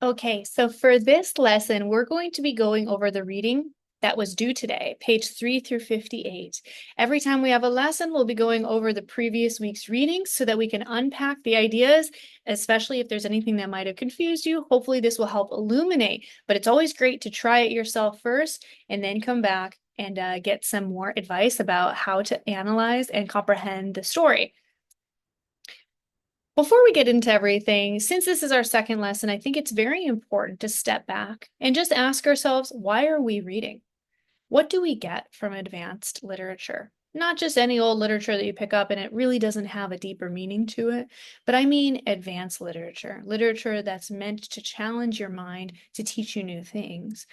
Okay, so for this lesson, we're going to be going over the reading that was due today, page 3 through 58. Every time we have a lesson, we'll be going over the previous week's readings so that we can unpack the ideas, especially if there's anything that might have confused you. Hopefully this will help illuminate, but it's always great to try it yourself first and then come back and get some more advice about how to analyze and comprehend the story. Before we get into everything, since this is our second lesson, I think it's very important to step back and just ask ourselves, why are we reading? What do we get from advanced literature? Not just any old literature that you pick up and it really doesn't have a deeper meaning to it, but I mean advanced literature, literature that's meant to challenge your mind, to teach you new things.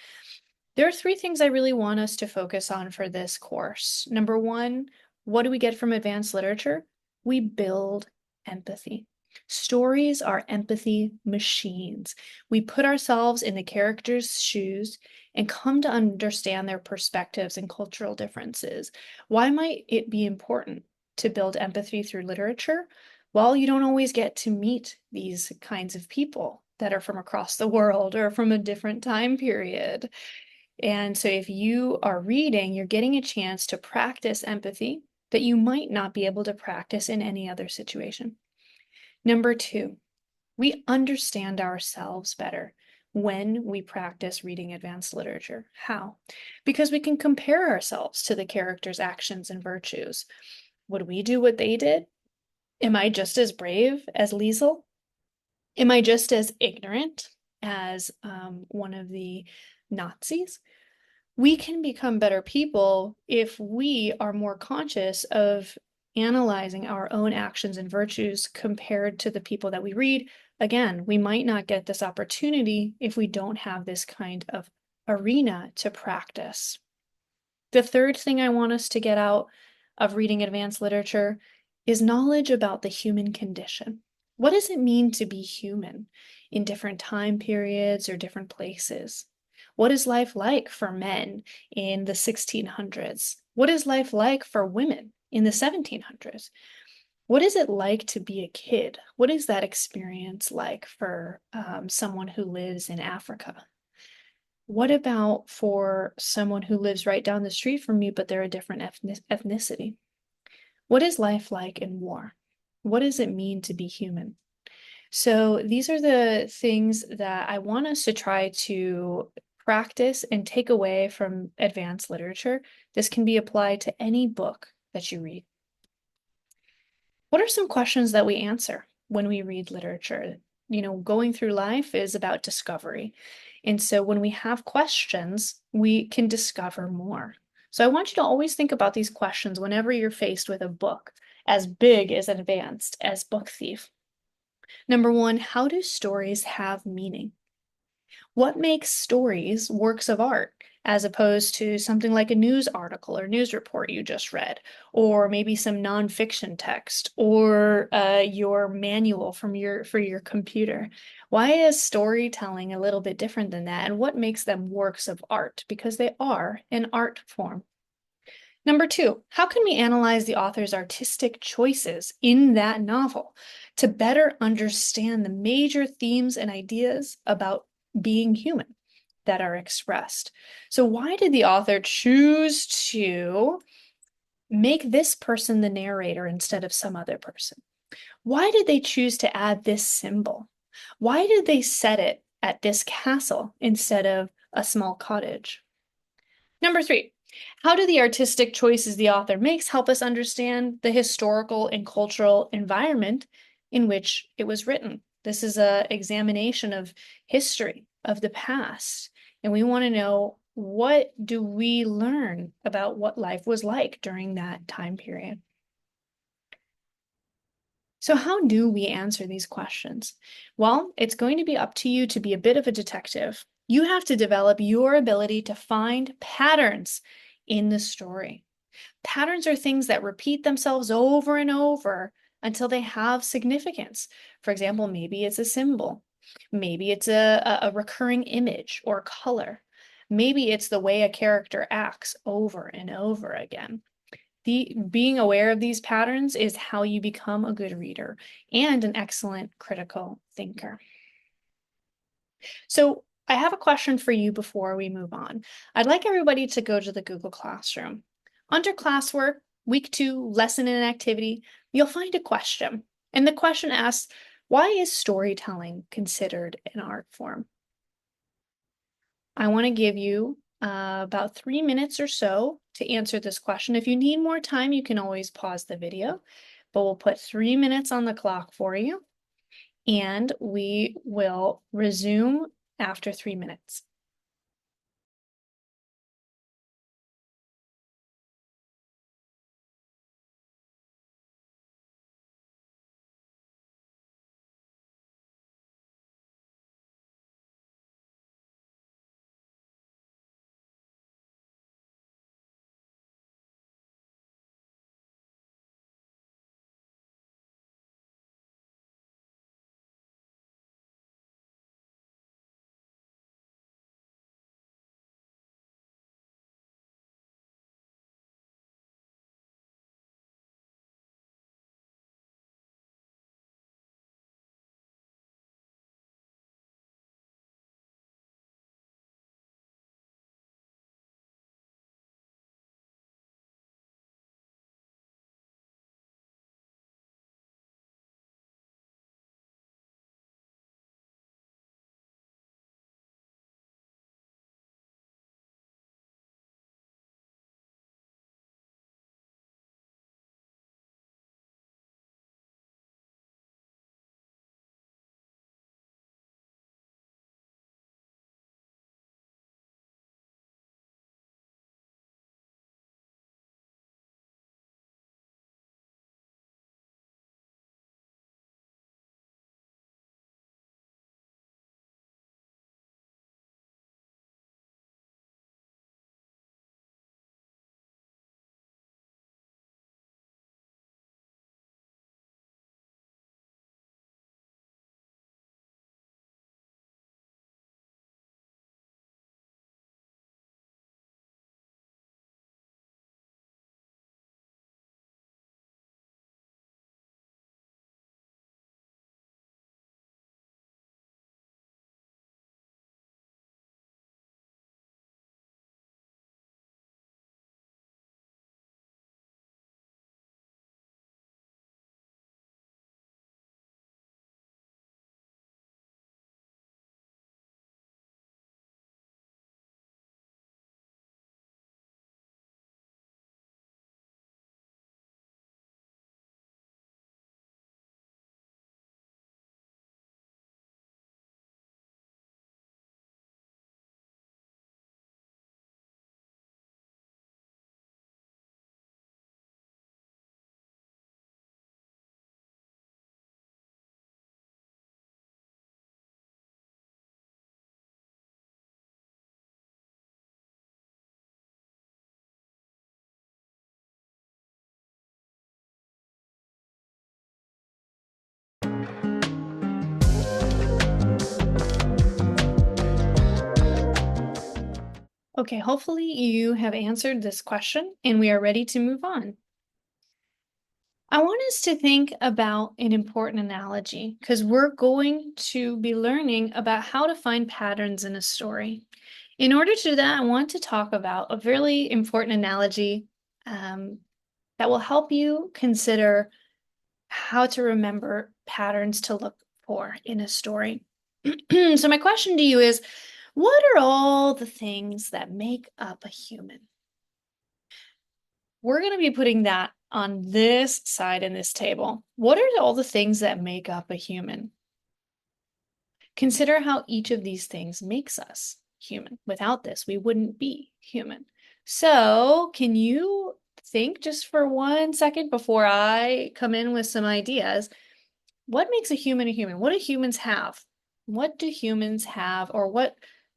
There are three things I really want us to focus on for this course. Number one, what do we get from advanced literature? We build empathy. Stories are empathy machines. We put ourselves in the characters' shoes and come to understand their perspectives and cultural differences. Why might it be important to build empathy through literature? Well, you don't always get to meet these kinds of people that are from across the world or from a different time period. And so if you are reading, you're getting a chance to practice empathy that you might not be able to practice in any other situation. Number two, we understand ourselves better when we practice reading advanced literature. How? Because we can compare ourselves to the characters' actions and virtues. Would we do what they did? Am I just as brave as Liesel? Am I just as ignorant as one of the Nazis? We can become better people if we are more conscious of analyzing our own actions and virtues compared to the people that we read. Again, we might not get this opportunity if we don't have this kind of arena to practice. The third thing I want us to get out of reading advanced literature is knowledge about the human condition. What does it mean to be human in different time periods or different places? What is life like for men in the 1600s? What is life like for women in the 1700s? What is it like to be a kid? What is that experience like for someone who lives in Africa? What about for someone who lives right down the street from me, but they're a different ethnicity? What is life like in war? What does it mean to be human? So these are the things that I want us to try to practice and take away from advanced literature. This can be applied to any book that you read. What are some questions that we answer when we read literature? Going through life is about discovery. And so when we have questions, we can discover more. So I want you to always think about these questions whenever you're faced with a book as big as advanced as Book Thief. Number one, how do stories have meaning? What makes stories works of art as opposed to something like a news article or news report you just read, or maybe some nonfiction text, or your manual for your computer? Why is storytelling a little bit different than that? And what makes them works of art? Because they are an art form. Number two, how can we analyze the author's artistic choices in that novel to better understand the major themes and ideas about being human that are expressed? So why did the author choose to make this person the narrator instead of some other person? Why did they choose to add this symbol? Why did they set it at this castle instead of a small cottage? Number three, how do the artistic choices the author makes help us understand the historical and cultural environment in which it was written? This is an examination of history, of the past, and we want to know, what do we learn about what life was like during that time period? So how do we answer these questions? Well, it's going to be up to you to be a bit of a detective. You have to develop your ability to find patterns in the story. Patterns are things that repeat themselves over and over until they have significance. For example, maybe it's a symbol. Maybe it's a recurring image or color. Maybe it's the way a character acts over and over again. Being aware of these patterns is how you become a good reader and an excellent critical thinker. So I have a question for you before we move on. I'd like everybody to go to the Google Classroom. Under classwork, week 2, lesson and activity, you'll find a question. And the question asks, why is storytelling considered an art form? I want to give you about 3 minutes or so to answer this question. If you need more time, you can always pause the video, but we'll put 3 minutes on the clock for you, and we will resume after 3 minutes. Okay, hopefully you have answered this question and we are ready to move on. I want us to think about an important analogy because we're going to be learning about how to find patterns in a story. In order to do that, I want to talk about a really important analogy that will help you consider how to remember patterns to look for in a story. So my question to you is, what are all the things that make up a human? We're going to be putting that on this side in this table. What are all the things that make up a human? Consider how each of these things makes us human. Without this, we wouldn't be human. So, can you think just for 1 second before I come in with some ideas? What makes a human a human? What do humans have? What do humans have, or what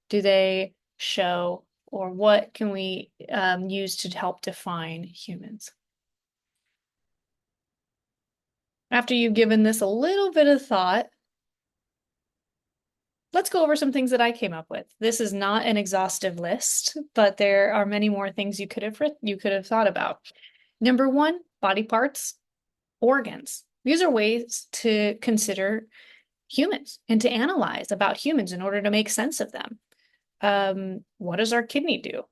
do they show, or what can we use to help define humans? After you've given this a little bit of thought, let's go over some things that I came up with. This is not an exhaustive list, but there are many more things you could have thought about. Number 1, body parts, organs. These are ways to consider humans and to analyze about humans in order to make sense of them. What does our kidney do?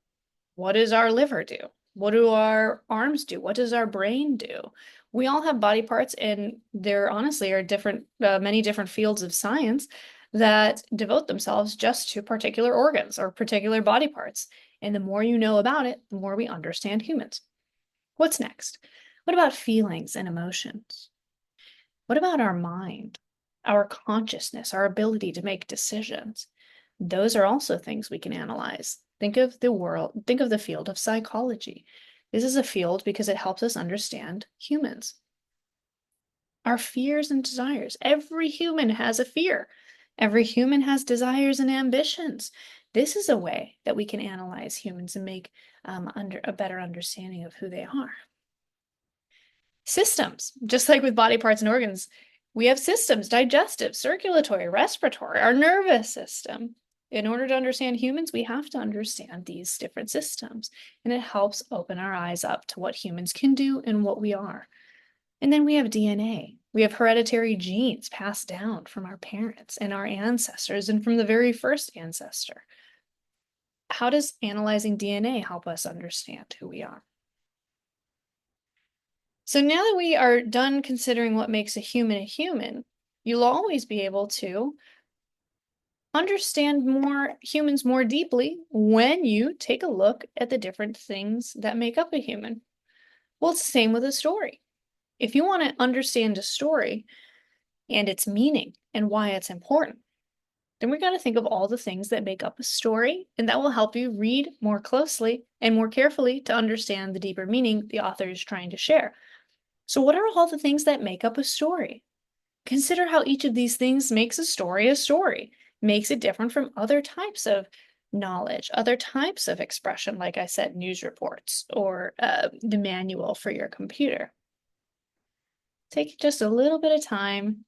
What does our liver do? What do our arms do? What does our brain do? We all have body parts, and there honestly are many different fields of science that devote themselves just to particular organs or particular body parts. And the more you know about it, the more we understand humans. What's next? What about feelings and emotions? What about our mind, our consciousness, our ability to make decisions? Those are also things we can analyze. Think of the field of psychology. This is a field because it helps us understand humans. Our fears and desires. Every human has a fear. Every human has desires and ambitions. This is a way that we can analyze humans and make a better understanding of who they are. Systems, just like with body parts and organs, we have systems: digestive, circulatory, respiratory, our nervous system. In order to understand humans, we have to understand these different systems, and it helps open our eyes up to what humans can do and what we are. And then we have DNA. We have hereditary genes passed down from our parents and our ancestors and from the very first ancestor. How does analyzing DNA help us understand who we are? So now that we are done considering what makes a human, you'll always be able to understand humans more deeply when you take a look at the different things that make up a human. Well, it's the same with a story. If you want to understand a story and its meaning and why it's important, then we got to think of all the things that make up a story, and that will help you read more closely and more carefully to understand the deeper meaning the author is trying to share. So what are all the things that make up a story? Consider how each of these things makes a story, makes it different from other types of knowledge, other types of expression, like I said, news reports or the manual for your computer. Take just a little bit of time,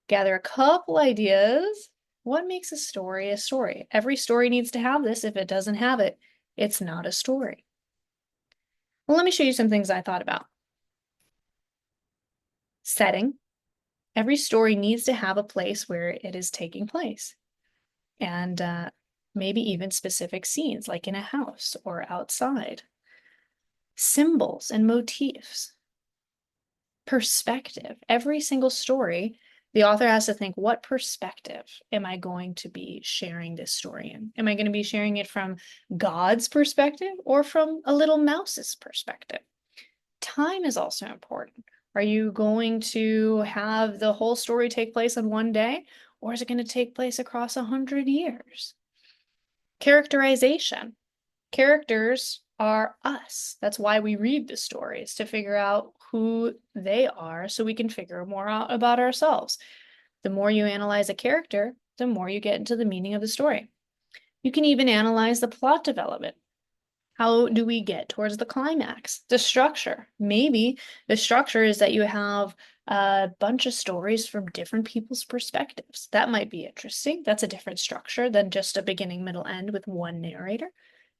gather a couple ideas. What makes a story a story? Every story needs to have this. If it doesn't have it, it's not a story. Well, let me show you some things I thought about. Setting. Every story needs to have a place where it is taking place. And maybe even specific scenes, like in a house or outside. Symbols and motifs. Perspective. Every single story, the author has to think, what perspective am I going to be sharing this story in? Am I going to be sharing it from God's perspective or from a little mouse's perspective? Time is also important. Are you going to have the whole story take place in one day, or is it going to take place across 100 years? Characterization. Characters are us. That's why we read the stories, to figure out who they are so we can figure more out about ourselves. The more you analyze a character, the more you get into the meaning of the story. You can even analyze the plot development. How do we get towards the climax? The structure. Maybe the structure is that you have a bunch of stories from different people's perspectives. That might be interesting. That's a different structure than just a beginning, middle, end with one narrator.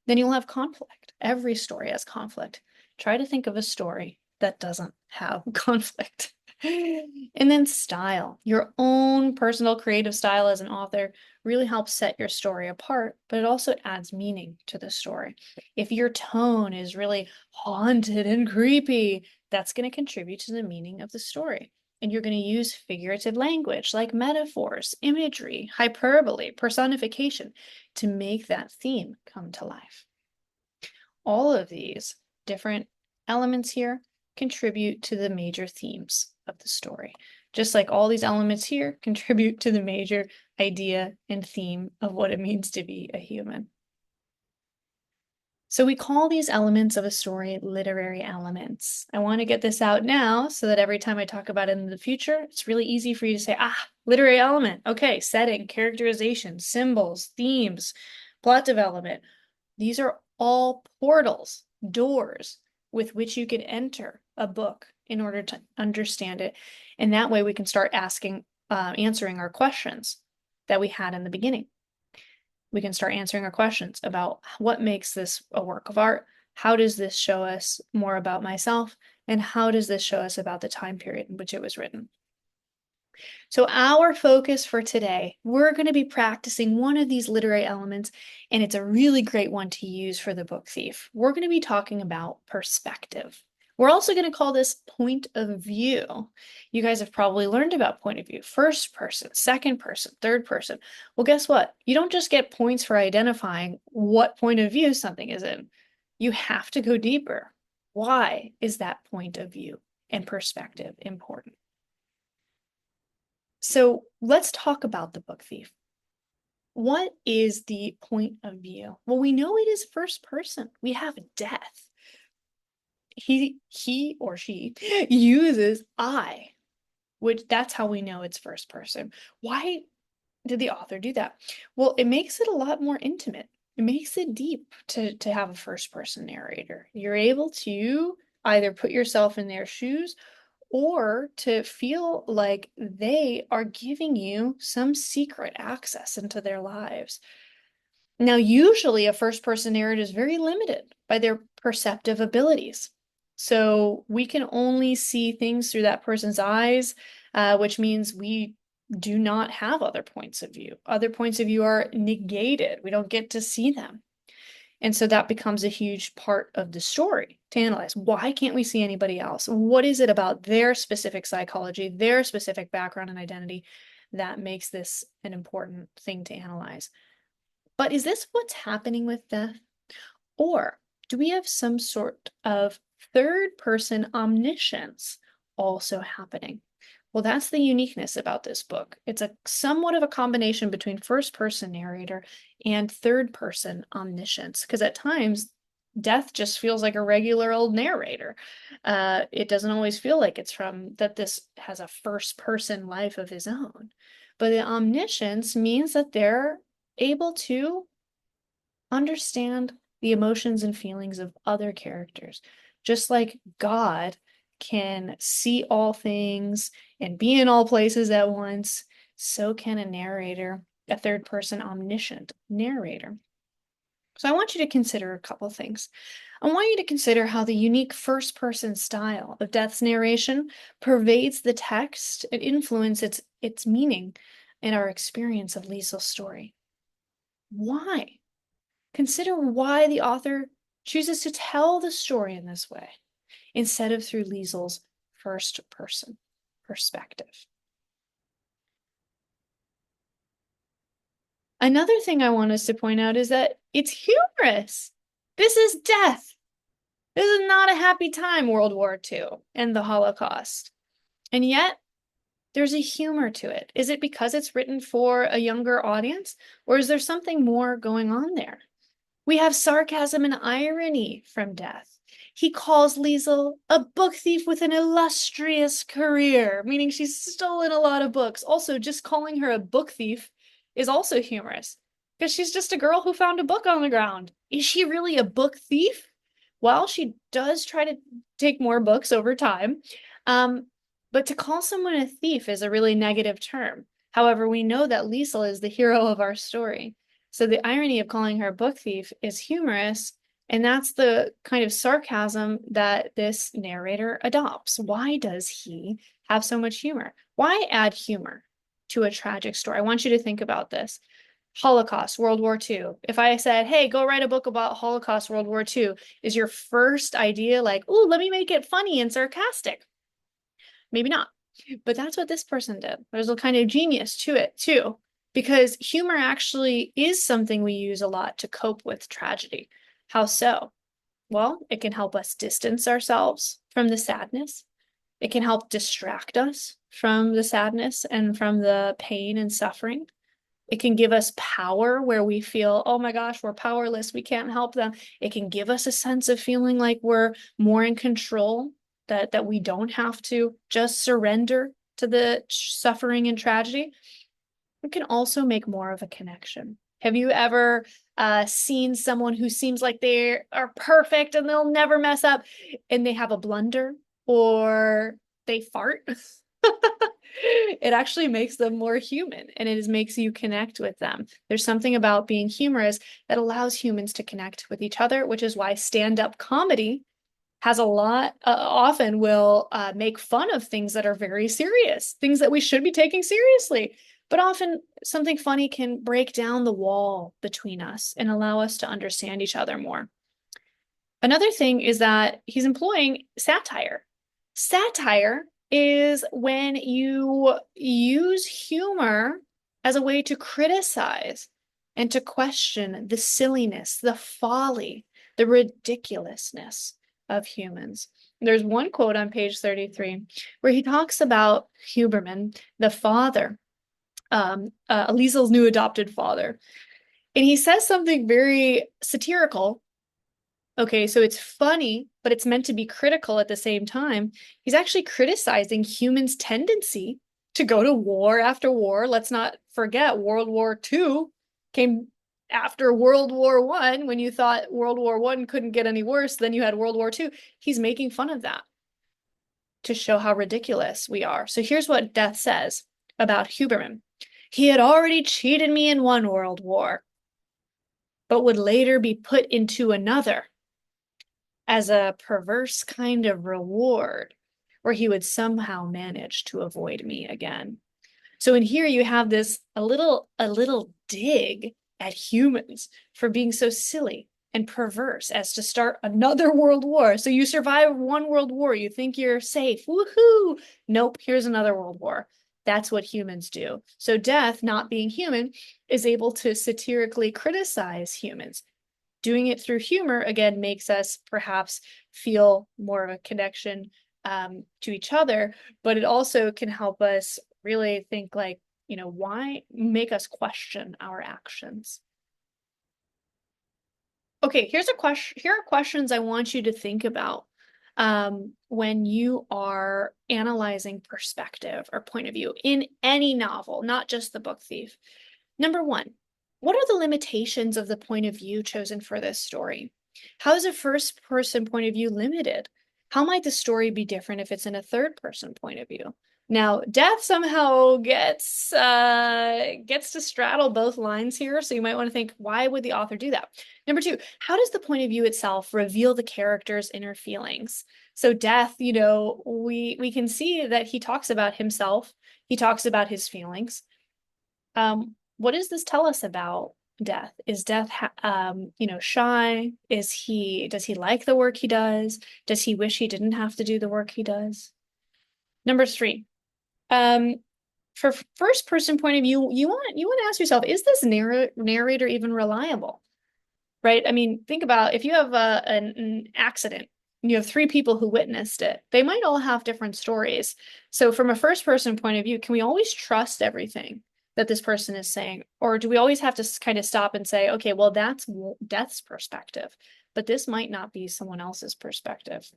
Then you'll have conflict. Every story has conflict. Try to think of a story that doesn't have conflict. And then style. Your own personal creative style as an author really helps set your story apart, but it also adds meaning to the story. If your tone is really haunted and creepy, that's going to contribute to the meaning of the story. And you're going to use figurative language like metaphors, imagery, hyperbole, personification to make that theme come to life. All of these different elements here contribute to the major themes of the story. Just like all these elements here contribute to the major idea and theme of what it means to be a human. So we call these elements of a story literary elements. I want to get this out now so that every time I talk about it in the future, it's really easy for you to say, literary element. Okay, setting, characterization, symbols, themes, plot development. These are all portals, doors with which you can enter a book in order to understand it. And that way we can start answering our questions that we had in the beginning. We can start answering our questions about what makes this a work of art, how does this show us more about myself, and how does this show us about the time period in which it was written. So our focus for today, we're going to be practicing one of these literary elements, and it's a really great one to use for the book thief. We're going to be talking about perspective. We're also going to call this point of view. You guys have probably learned about point of view, first person, second person, third person. Well, guess what? You don't just get points for identifying what point of view something is in. You have to go deeper. Why is that point of view and perspective important? So let's talk about the book thief. What is the point of view? Well, we know it is first person. We have death. He or she uses I, which that's how we know it's first person. Why did the author do that? Well, it makes it a lot more intimate. It makes it deep to have a first person narrator. You're able to either put yourself in their shoes or to feel like they are giving you some secret access into their lives. Now, usually a first person narrator is very limited by their perceptive abilities. So we can only see things through that person's eyes, which means we do not have other points of view. Other points of view are negated. We don't get to see them. And so that becomes a huge part of the story to analyze. Why can't we see anybody else? What is it about their specific psychology, their specific background and identity that makes this an important thing to analyze? But is this what's happening with death? Or do we have some sort of third person omniscience also happening? Well, that's the uniqueness about this book. It's a somewhat of a combination between first person narrator and third person omniscience, because at times death just feels like a regular old narrator. It doesn't always feel like it's from that this has a first person life of his own. But the omniscience means that they're able to understand the emotions and feelings of other characters, just like God can see all things and be in all places at once, so can a narrator, a third person omniscient narrator. So I want you to consider a couple things. I want you to consider how the unique first person style of Death's narration pervades the text and influences its meaning in our experience of Liesel's story. Why? Consider why the author chooses to tell the story in this way instead of through Liesel's first person perspective. Another thing I want us to point out is that it's humorous. This is death. This is not a happy time, World War II and the Holocaust. And yet, there's a humor to it. Is it because it's written for a younger audience, or is there something more going on there? We have sarcasm and irony from Death. He calls Liesel a book thief with an illustrious career, meaning she's stolen a lot of books. Also, just calling her a book thief is also humorous because she's just a girl who found a book on the ground. Is she really a book thief? Well, she does try to take more books over time. But to call someone a thief is a really negative term. However, we know that Liesel is the hero of our story. So the irony of calling her a book thief is humorous, and that's the kind of sarcasm that this narrator adopts. Why does he have so much humor? Why add humor to a tragic story? I want you to think about this. Holocaust, World War II. If I said, hey, go write a book about Holocaust, World War II, is your first idea like, oh, let me make it funny and sarcastic? Maybe not. But that's what this person did. There's a kind of genius to it too, because humor actually is something we use a lot to cope with tragedy. How so? Well, it can help us distance ourselves from the sadness. It can help distract us from the sadness and from the pain and suffering. It can give us power where we feel, oh my gosh, we're powerless. We can't help them. It can give us a sense of feeling like we're more in control, that we don't have to just surrender to the suffering and tragedy. It can also make more of a connection. Have you ever seen someone who seems like they are perfect and they'll never mess up, and they have a blunder or they fart? It actually makes them more human, and it makes you connect with them. There's something about being humorous that allows humans to connect with each other, which is why stand-up comedy has a lot, often will make fun of things that are very serious, things that we should be taking seriously. But often something funny can break down the wall between us and allow us to understand each other more. Another thing is that he's employing satire. Satire is when you use humor as a way to criticize and to question the silliness, the folly, the ridiculousness of humans. There's one quote on page 33 where he talks about Huberman, the father, Liesel's new adopted father. And he says something very satirical. Okay, so it's funny, but it's meant to be critical at the same time. He's actually criticizing humans' tendency to go to war after war. Let's not forget World War II came after World War I. When you thought World War I couldn't get any worse, then you had World War II. He's making fun of that to show how ridiculous we are. So here's what Death says about Huberman. He had already cheated me in one world war, but would later be put into another as a perverse kind of reward, where he would somehow manage to avoid me again. So in here you have this a little dig at humans for being so silly and perverse as to start another world war. So you survive one world war, you think you're safe. Woohoo! Nope, here's another world war. That's what humans do. So Death, not being human, is able to satirically criticize humans. Doing it through humor, again, makes us perhaps feel more of a connection to each other, but it also can help us really think like, why make us question our actions? Okay, here are questions I want you to think about when you are analyzing perspective or point of view in any novel, not just The Book Thief. Number one, what are the limitations of the point of view chosen for this story? How is a first person point of view limited? How might the story be different if it's in a third person point of view? Now, Death somehow gets to straddle both lines here, so you might want to think, why would the author do that? Number two, how does the point of view itself reveal the character's inner feelings? So Death, we can see that he talks about himself, he talks about his feelings. What does this tell us about Death? Is Death, shy? Does he like the work he does? Does he wish he didn't have to do the work he does? Number three, for first person point of view, you want to ask yourself, is this narrator even reliable? Right? I mean, think about if you have an accident, and you have three people who witnessed it. They might all have different stories. So from a first person point of view, can we always trust everything that this person is saying? Or do we always have to kind of stop and say, okay, well, that's Death's perspective, but this might not be someone else's perspective.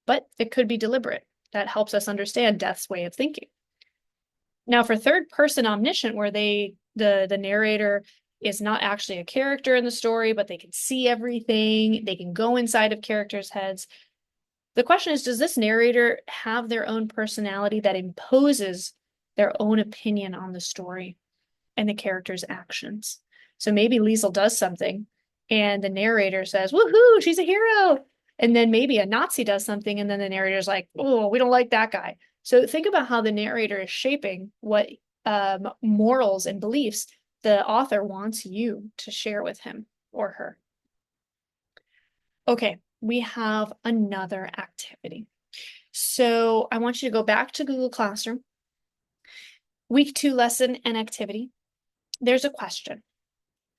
But it could be deliberate. That helps us understand Death's way of thinking. Now, for third person omniscient, where the narrator is not actually a character in the story, but they can see everything, they can go inside of characters' heads. The question is, does this narrator have their own personality that imposes their own opinion on the story and the character's actions? So maybe Liesel does something and the narrator says, woohoo, she's a hero. And then maybe a Nazi does something and then the narrator's like, oh, we don't like that guy. So think about how the narrator is shaping what morals and beliefs the author wants you to share with him or her. Okay, we have another activity. So I want you to go back to Google Classroom. Week 2 lesson and activity. There's a question.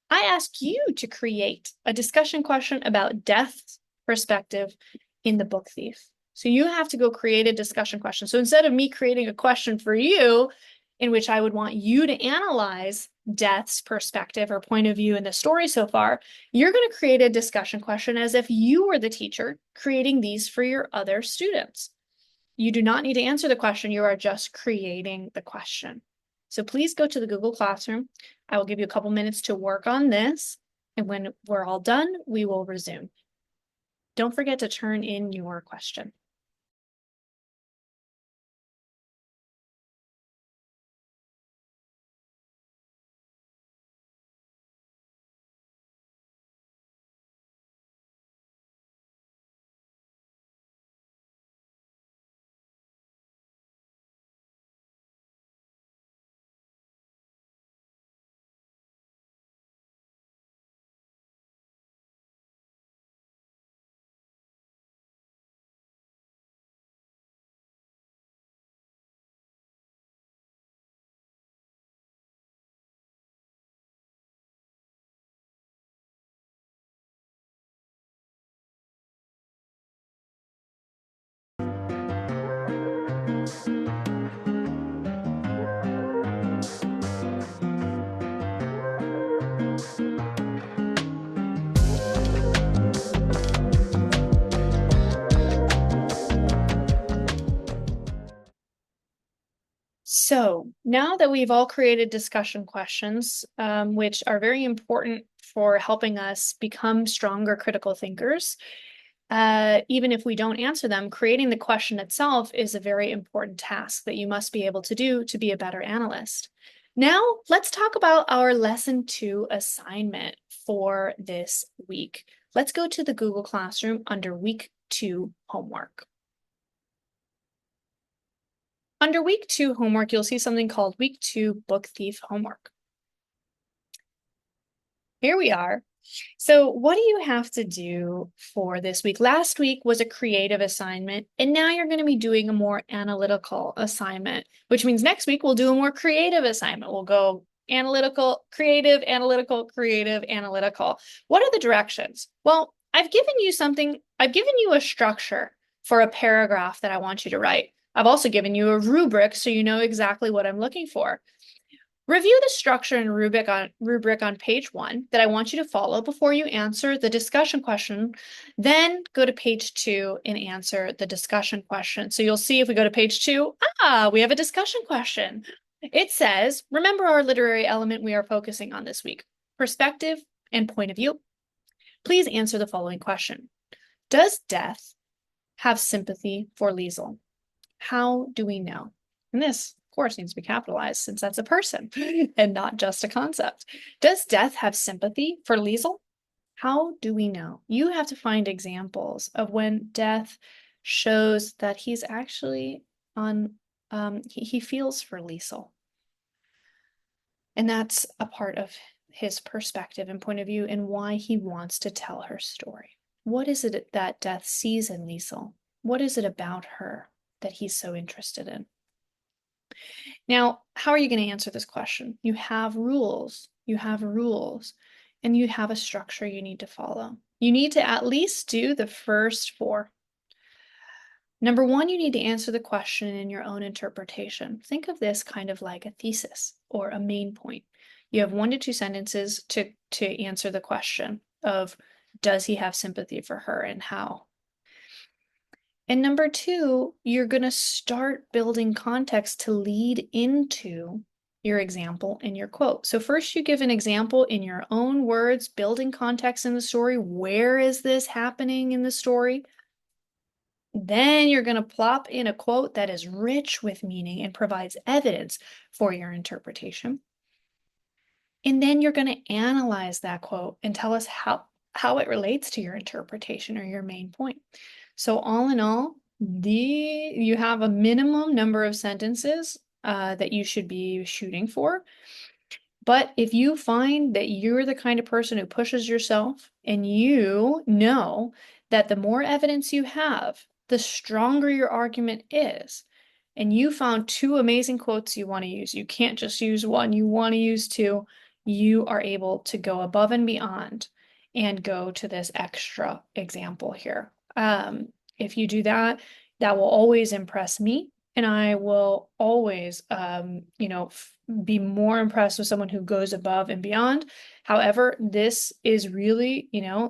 I ask you to create a discussion question about Death's perspective in The Book Thief. So you have to go create a discussion question. So instead of me creating a question for you, in which I would want you to analyze Death's perspective or point of view in the story so far, you're going to create a discussion question as if you were the teacher creating these for your other students. You do not need to answer the question, you are just creating the question. So please go to the Google Classroom. I will give you a couple minutes to work on this, and when we're all done, we will resume. Don't forget to turn in your question. So now that we've all created discussion questions, which are very important for helping us become stronger critical thinkers, even if we don't answer them, creating the question itself is a very important task that you must be able to do to be a better analyst. Now, let's talk about our lesson 2 assignment for this week. Let's go to the Google Classroom under week 2 homework. Under week 2 homework, you'll see something called week 2 book thief homework. Here we are. So what do you have to do for this week? Last week was a creative assignment, and now you're going to be doing a more analytical assignment, which means next week we'll do a more creative assignment. We'll go analytical, creative, analytical, creative, analytical. What are the directions? Well, I've given you a structure for a paragraph that I want you to write. I've also given you a rubric so you know exactly what I'm looking for. Review the structure and rubric on page 1 that I want you to follow before you answer the discussion question. Then go to page 2 and answer the discussion question. So you'll see if we go to page 2, we have a discussion question. It says, remember our literary element we are focusing on this week, perspective and point of view. Please answer the following question. Does Death have sympathy for Liesel? How do we know? And this, of course, needs to be capitalized since that's a person and not just a concept. Does Death have sympathy for Liesel? How do we know? You have to find examples of when Death shows that he's actually he feels for Liesel. And that's a part of his perspective and point of view and why he wants to tell her story. What is it that Death sees in Liesel? What is it about her that he's so interested in? Now, how are you going to answer this question? You have rules, and you have a structure you need to follow. You need to at least do the first 4. Number 1, you need to answer the question in your own interpretation. Think of this kind of like a thesis or a main point. You have 1 to 2 sentences to answer the question of, does he have sympathy for her and how? And number 2, you're going to start building context to lead into your example and your quote. So first you give an example in your own words, building context in the story. Where is this happening in the story? Then you're going to plop in a quote that is rich with meaning and provides evidence for your interpretation. And then you're going to analyze that quote and tell us how it relates to your interpretation or your main point. So all in all, you have a minimum number of sentences that you should be shooting for. But if you find that you're the kind of person who pushes yourself and you know that the more evidence you have, the stronger your argument is, and you found 2 amazing quotes you want to use, you can't just use 1, you want to use 2, you are able to go above and beyond and go to this extra example here. If you do that, that will always impress me, and I will always, be more impressed with someone who goes above and beyond. However, this is really,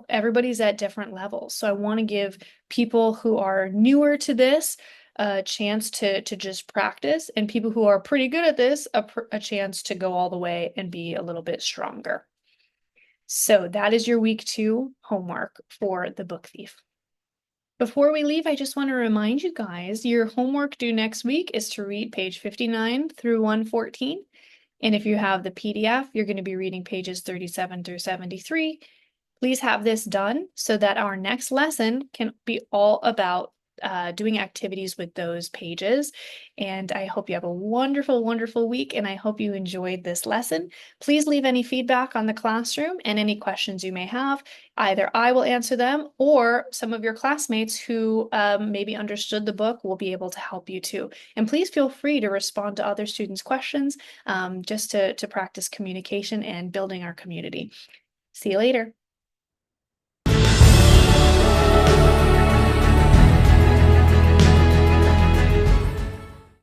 everybody's at different levels. So I want to give people who are newer to this a chance to just practice, and people who are pretty good at this a chance to go all the way and be a little bit stronger. So that is your week 2 homework for the Book Thief. Before we leave, I just want to remind you guys, your homework due next week is to read page 59 through 114. And if you have the PDF, you're going to be reading pages 37 through 73. Please have this done so that our next lesson can be all about doing activities with those pages. And I hope you have a wonderful, wonderful week, and I hope you enjoyed this lesson. Please leave any feedback on the classroom and any questions you may have. Either I will answer them, or some of your classmates who maybe understood the book will be able to help you too. And please feel free to respond to other students' questions just to practice communication and building our community. See you later.